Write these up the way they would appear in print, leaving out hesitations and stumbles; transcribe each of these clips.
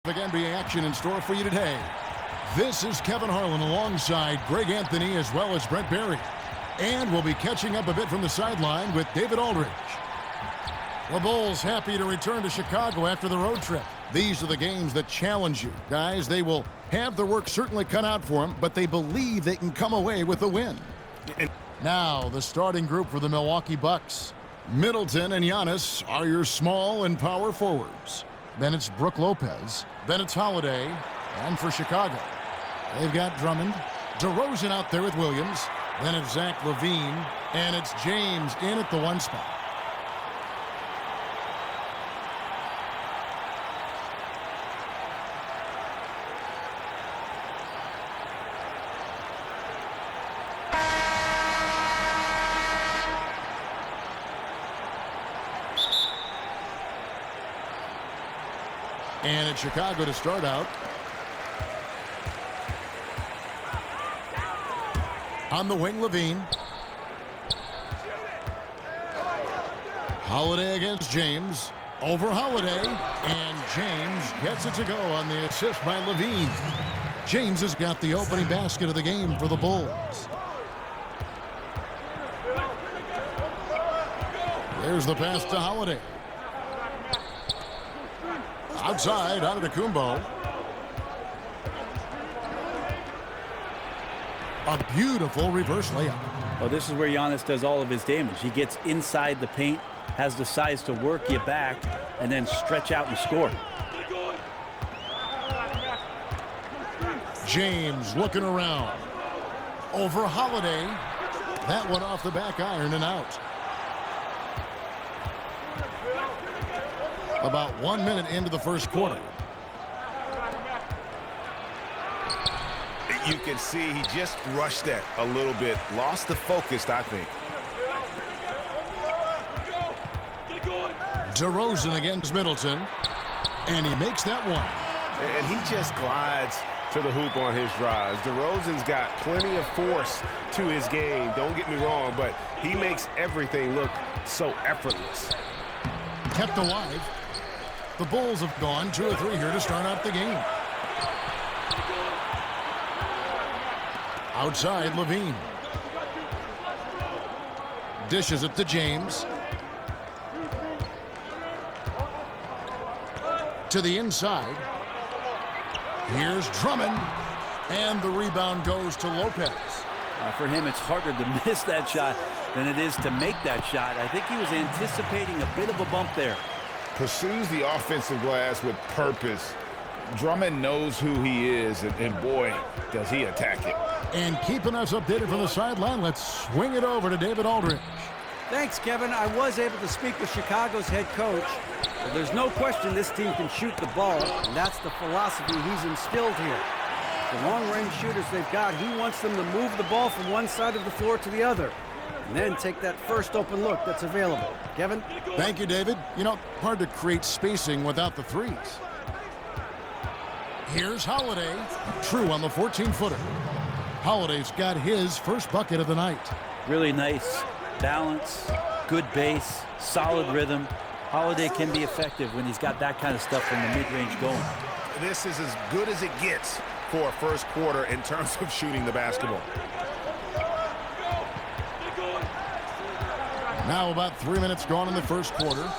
NBA action in store for you today. This is Kevin Harlan alongside Greg Anthony as well as Brent Barry. And we'll be catching up a bit from the sideline with David Aldridge. The Bulls happy to return to Chicago after the road trip. These are the games that challenge you. Guys, they will have their work certainly cut out for them, but they believe they can come away with a win. Now, the starting group for the Milwaukee Bucks. Middleton and Giannis are your small and power forwards. Then it's Brook Lopez. Then it's Holiday. And for Chicago, they've got Drummond. DeRozan out there with Williams. Then it's Zach LaVine. And it's James in at the one spot. And it's Chicago to start out. On the wing, LaVine. Holiday against James. Over Holiday. And James gets it to go on the assist by LaVine. James has got the opening basket of the game for the Bulls. There's the pass to Holiday. Outside, out of Antetokounmpo. A beautiful reverse layup. Well, this is where Giannis does all of his damage. He gets inside the paint, has the size to work you back, and then stretch out and score. James looking around. Over Holiday. That one off the back iron and out. About 1 minute into the first quarter. You can see he just rushed that a little bit. Lost the focus, I think. DeRozan against Middleton. And he makes that one. And he just glides to the hoop on his drives. DeRozan's got plenty of force to his game. Don't get me wrong, but he makes everything look so effortless. Kept alive. The Bulls have gone 2 or 3 here to start out the game. Outside, LaVine. Dishes it to James. To the inside. Here's Drummond. And the rebound goes to Lopez. For him, it's harder to miss that shot than it is to make that shot. I think he was anticipating a bit of a bump there. Pursues the offensive glass with purpose. Drummond knows who he is, and boy, does he attack it. And keeping us updated from the sideline, let's swing it over to David Aldridge. Thanks, Kevin. I was able to speak with Chicago's head coach. Well, there's no question this team can shoot the ball, and that's the philosophy he's instilled here. The long-range shooters they've got, he wants them to move the ball from one side of the floor to the other, and then take that first open look that's available. Kevin? Thank you, David. You know, hard to create spacing without the threes. Here's Holiday. True on the 14-footer. Holiday's got his first bucket of the night. Really nice balance, good base, solid rhythm. Holiday can be effective when he's got that kind of stuff from the mid-range going. This is as good as it gets for a first quarter in terms of shooting the basketball. Now about 3 minutes gone in the first quarter.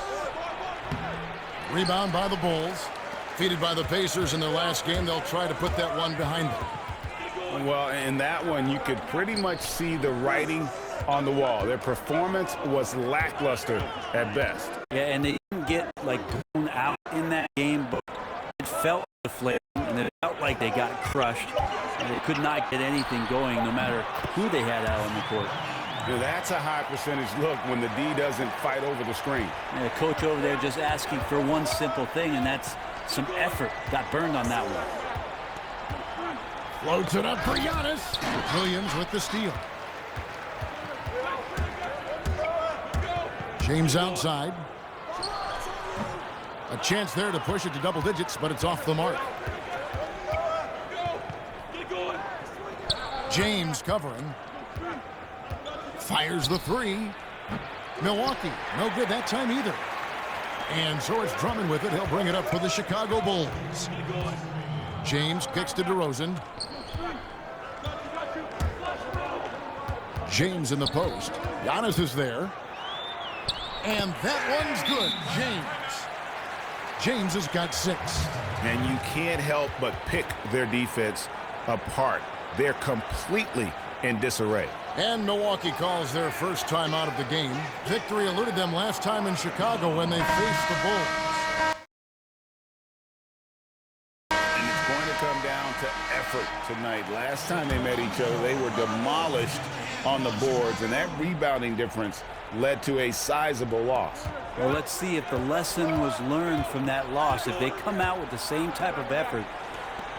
Rebound by the Bulls. Defeated by the Pacers in their last game. They'll try to put that one behind them. Well, in that one, you could pretty much see the writing on the wall. Their performance was lackluster at best. Yeah, and they didn't get, like, blown out in that game, but it felt deflating, and it felt like they got crushed. And they could not get anything going no matter who they had out on the court. Yeah, that's a high percentage look when the D doesn't fight over the screen. Yeah, the coach over there just asking for one simple thing, and that's some effort. Got burned on that one. Floats it up for Giannis. Williams with the steal. James outside. A chance there to push it to double digits, but it's off the mark. James covering. Fires the three. Milwaukee, no good that time either. And so it's Drummond with it. He'll bring it up for the Chicago Bulls. James kicks to DeRozan. James in the post. Giannis is there. And that one's good. James has got 6. And you can't help but pick their defense apart. They're completely in disarray. And Milwaukee calls their first time out of the game. Victory eluded them last time in Chicago when they faced the Bulls. And it's going to come down to effort tonight. Last time they met each other, they were demolished on the boards, and that rebounding difference led to a sizable loss. Well, let's see if the lesson was learned from that loss. If they come out with the same type of effort,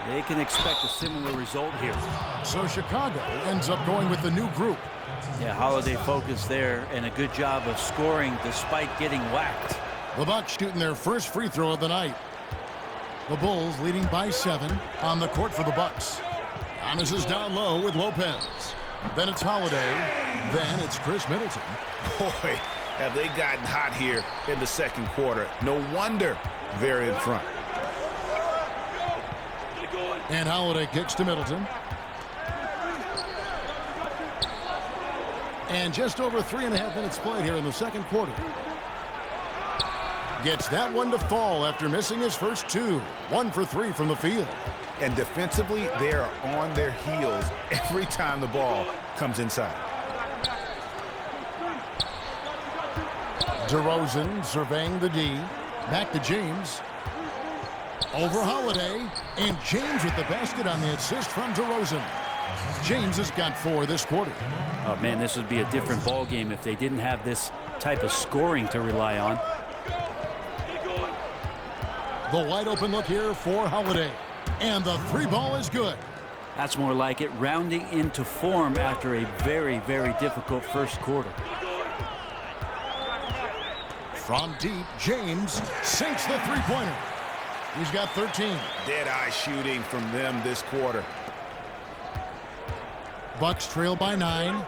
they can expect a similar result here. So Chicago ends up going with the new group. Yeah, Holiday focused there and a good job of scoring despite getting whacked. The Bucks shooting their first free throw of the night. The Bulls leading by 7 on the court for the Bucks. Giannis is down low with Lopez. Then it's Holiday. Then it's Chris Middleton. Boy, have they gotten hot here in the second quarter. No wonder they're in front. And Holiday kicks to Middleton. And just over 3.5 minutes played here in the second quarter. Gets that one to fall after missing his first 2. 1 for 3 from the field. And defensively, they are on their heels every time the ball comes inside. DeRozan surveying the D. Back to James. Over Holiday. And James with the basket on the assist from DeRozan. James has got 4 this quarter. Oh, man, this would be a different ball game if they didn't have this type of scoring to rely on. The wide open look here for Holiday. And the 3 ball is good. That's more like it, rounding into form after a very, very difficult first quarter. From deep, James sinks the three-pointer. He's got 13. Dead-eye shooting from them this quarter. Bucks trail by 9.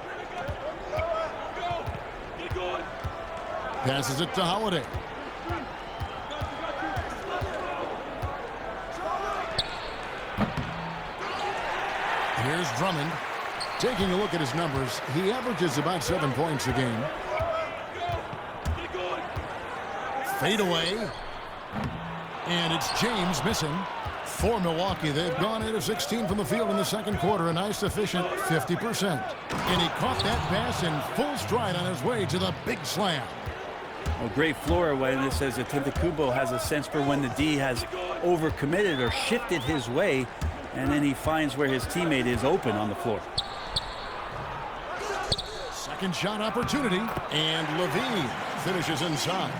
Passes it to Holiday. Here's Drummond. Taking a look at his numbers, he averages about 7 points a game. Fade away. And it's James missing. For Milwaukee, they've gone 8 of 16 from the field in the second quarter, a nice efficient 50%. And he caught that pass in full stride on his way to the big slam. A great floor awareness as Antetokounmpo has a sense for when the D has overcommitted or shifted his way, and then he finds where his teammate is open on the floor. Second shot opportunity, and Levine finishes inside.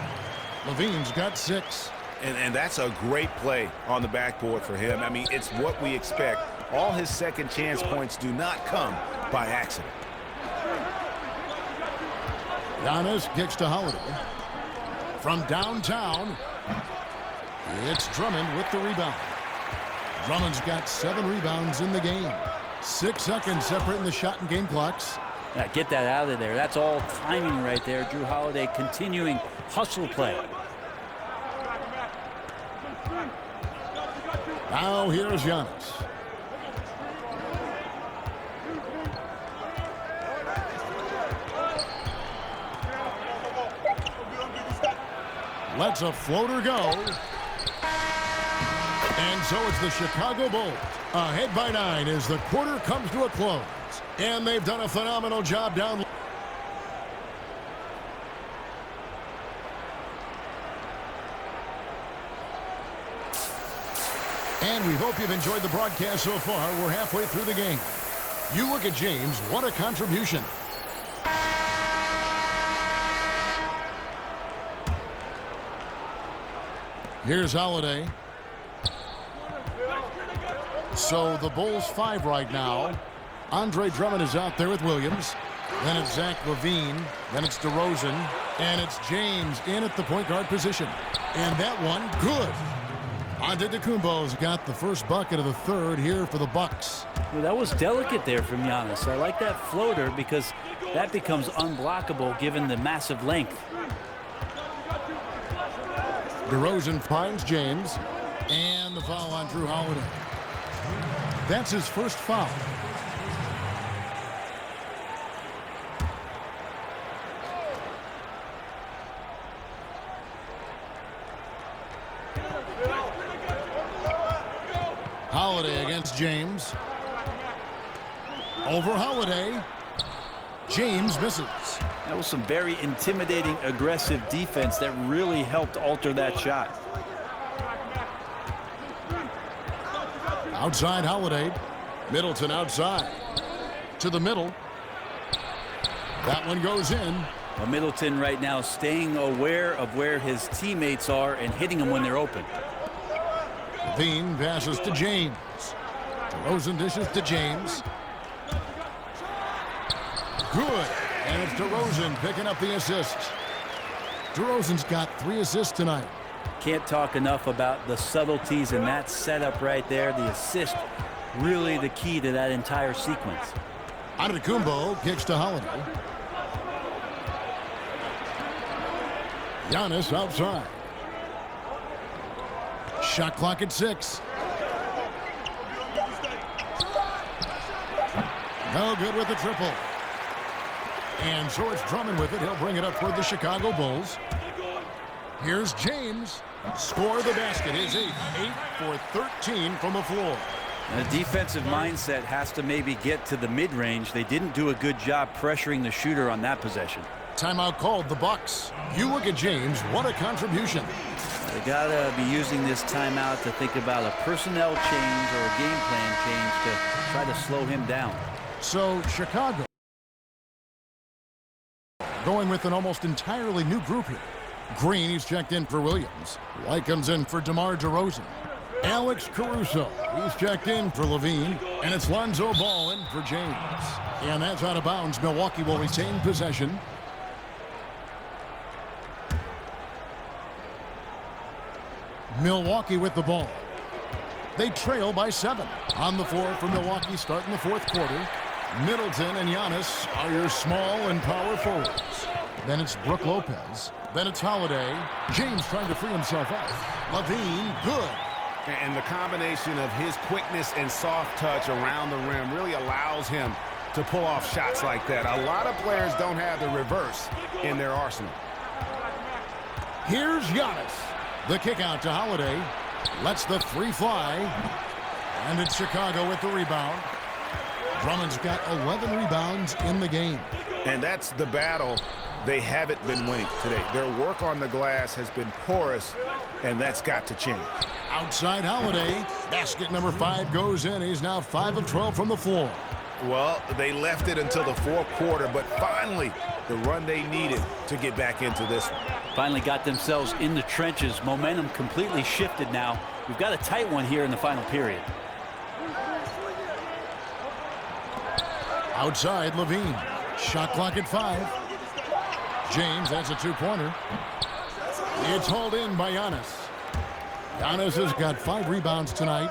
Levine's got 6. And that's a great play on the backboard for him. I mean, it's what we expect. All his second chance points do not come by accident. Giannis kicks to Holiday. From downtown, it's Drummond with the rebound. Drummond's got 7 rebounds in the game. 6 seconds separating the shot and game clocks. Yeah, get that out of there. That's all timing right there. Drew Holiday continuing hustle play. Now here's Giannis. Lets a floater go. And so it's the Chicago Bulls ahead by 9 as the quarter comes to a close. And they've done a phenomenal job down. And we hope you've enjoyed the broadcast so far. We're halfway through the game. You look at James, what a contribution. Here's Holiday. So the Bulls 5 right now. Andre Drummond is out there with Williams. Then it's Zach LaVine. Then it's DeRozan. And it's James in at the point guard position. And that one, good. Antetokounmpo's got the first bucket of the third here for the Bucks. Well, that was delicate there from Giannis. I like that floater because that becomes unblockable given the massive length. DeRozan finds James, and the foul on Drew Holiday. That's his first foul. Holiday against James. Over Holiday. James misses. That was some very intimidating, aggressive defense that really helped alter that shot. Outside Holiday. Middleton outside. To the middle. That one goes in. Well, Middleton right now staying aware of where his teammates are and hitting them when they're open. Levine passes to James. DeRozan dishes to James. Good. And it's DeRozan picking up the assist. DeRozan's got 3 assists tonight. Can't talk enough about the subtleties in that setup right there. The assist, really the key to that entire sequence. Antetokounmpo kicks to Holiday. Giannis outside. Shot clock at 6. No good with the triple. And so it's Drummond with it. He'll bring it up toward the Chicago Bulls. Here's James. Score the basket. His 8 for 13 from the floor. And the defensive mindset has to maybe get to the mid-range. They didn't do a good job pressuring the shooter on that possession. Timeout called the Bucks. You look at James. What a contribution. They gotta be using this timeout to think about a personnel change or a game plan change to try to slow him down. So Chicago going with an almost entirely new group here. Green, he's checked in for Williams. White comes in for DeMar DeRozan. Alex Caruso, he's checked in for Levine. And it's Lonzo Ball in for James. And that's out of bounds. Milwaukee will retain possession. Milwaukee with the ball. They trail by 7. On the floor for Milwaukee starting the 4th quarter. Middleton and Giannis are your small and power forwards. Then it's Brook Lopez. Then it's Holiday. James trying to free himself up. Levine, good. And the combination of his quickness and soft touch around the rim really allows him to pull off shots like that. A lot of players don't have the reverse in their arsenal. Here's Giannis. The kick out to Holiday. Lets the 3 fly. And it's Chicago with the rebound. Drummond's got 11 rebounds in the game. And that's the battle they haven't been winning today. Their work on the glass has been porous, and that's got to change. Outside Holiday. Basket number 5 goes in. He's now 5 of 12 from the floor. Well, they left it until the 4th quarter, but finally the run they needed to get back into this one. Finally got themselves in the trenches. Momentum completely shifted now. We've got a tight one here in the final period. Outside Levine. Shot clock at 5. James, that's a 2-pointer. It's hauled in by Giannis. Giannis has got 5 rebounds tonight.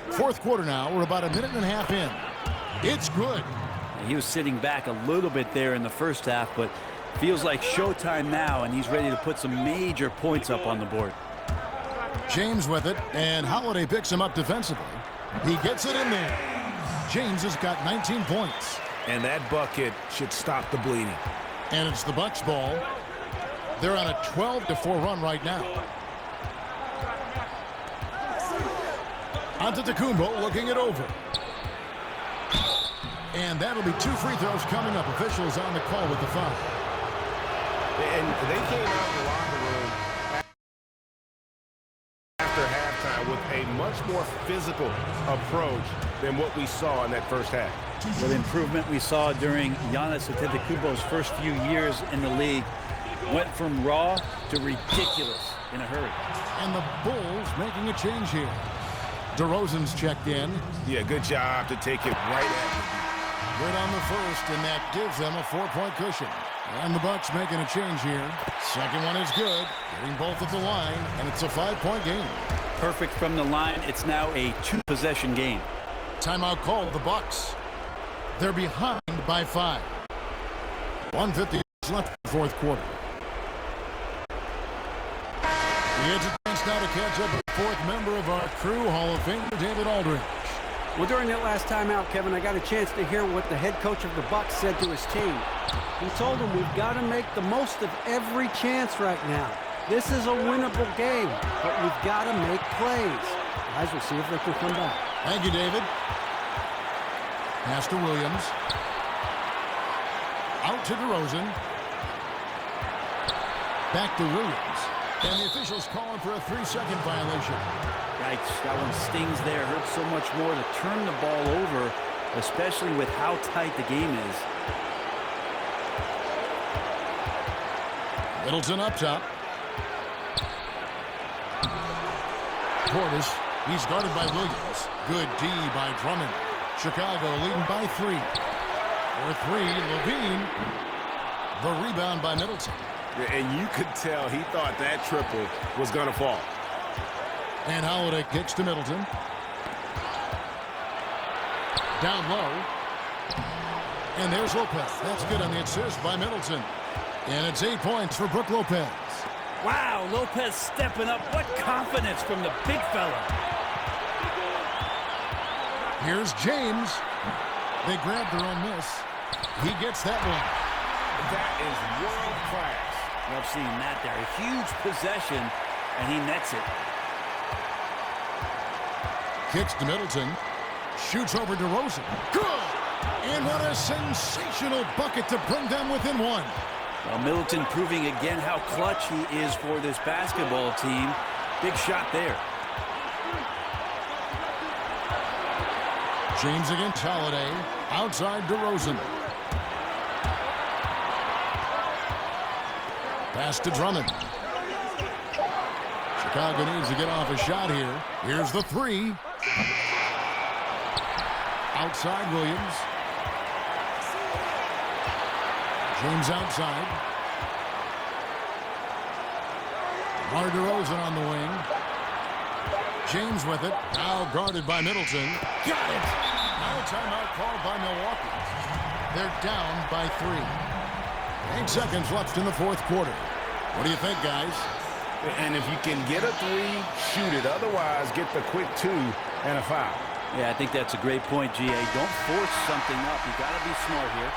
4th quarter now. We're about a minute and a half in. It's good. He was sitting back a little bit there in the first half, but feels like showtime now, and he's ready to put some major points up on the board. James with it, and Holiday picks him up defensively. He gets it in there. James has got 19 points. And that bucket should stop the bleeding. And it's the Bucks ball. They're on a 12-4 run right now. Antetokounmpo looking it over. And that'll be 2 free throws coming up. Officials on the call with the foul. And they came out of the locker room after halftime with a much more physical approach than what we saw in that first half. The improvement we saw during Giannis Antetokounmpo's first few years in the league went from raw to ridiculous in a hurry. And the Bulls making a change here. DeRozan's checked in. Yeah, good job to take it right at him. Good on the first, and that gives them a 4-point cushion. And the Bucks making a change here. Second one is good. Getting both at the line, and it's a 5-point game. Perfect from the line. It's now a 2-possession game. Timeout called the Bucks. They're behind by 5. 150. left in the fourth quarter. He gets a chance now to catch up with the fourth member of our crew, Hall of Famer David Aldridge. Well, during that last timeout, Kevin, I got a chance to hear what the head coach of the Bucks said to his team. He told them we've got to make the most of every chance right now. This is a winnable game, but we've got to make plays. Guys, we'll see if they can come back. Thank you, David. Pass to Williams. Out to DeRozan. Back to Williams. And the officials calling for a 3-second violation. Yikes, that one stings there. Hurts so much more to turn the ball over, especially with how tight the game is. Middleton up top. Portis, he's guarded by Williams. Good D by Drummond. Chicago leading by 3. For 3, Levine. The rebound by Middleton. And you could tell he thought that triple was going to fall. And Holiday kicks to Middleton. Down low. And there's Lopez. That's good on the assist by Middleton. And it's 8 points for Brook Lopez. Wow, Lopez stepping up. What confidence from the big fella. Here's James. They grab their own miss. He gets that one. That is world class. Love seeing that there. A huge possession, and he nets it. Kicks to Middleton. Shoots over DeRozan. Good! And what a sensational bucket to bring them within 1. Well, Middleton proving again how clutch he is for this basketball team. Big shot there. James against Holiday. Outside DeRozan. Pass to Drummond. Chicago needs to get off a shot here. Here's the 3. Outside Williams. James outside. DeMar DeRozan on the wing. James with it. Now guarded by Middleton. Got it! Now a timeout called by Milwaukee. They're down by 3. 8 seconds left in the fourth quarter. What do you think, guys? And if you can get a 3, shoot it. Otherwise, get the quick 2 and a foul. Yeah, I think that's a great point, GA. Don't force something up. You got to be smart here.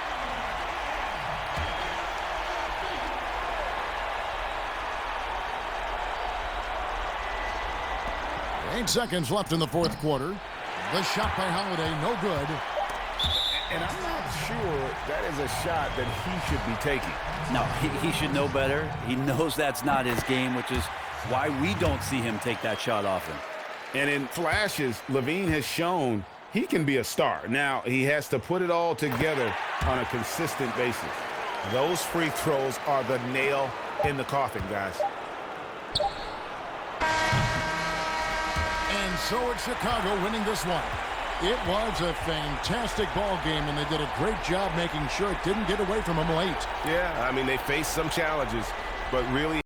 Eight seconds left in the fourth quarter. The shot by Holiday, no good. And I'm not sure that is a shot that he should be taking. No, he should know better. He knows that's not his game, which is why we don't see him take that shot often. And in flashes, Levine has shown he can be a star. Now, he has to put it all together on a consistent basis. Those free throws are the nail in the coffin, guys. And so it's Chicago winning this one. It was a fantastic ball game, and they did a great job making sure it didn't get away from them late. Yeah, I mean, they faced some challenges, but really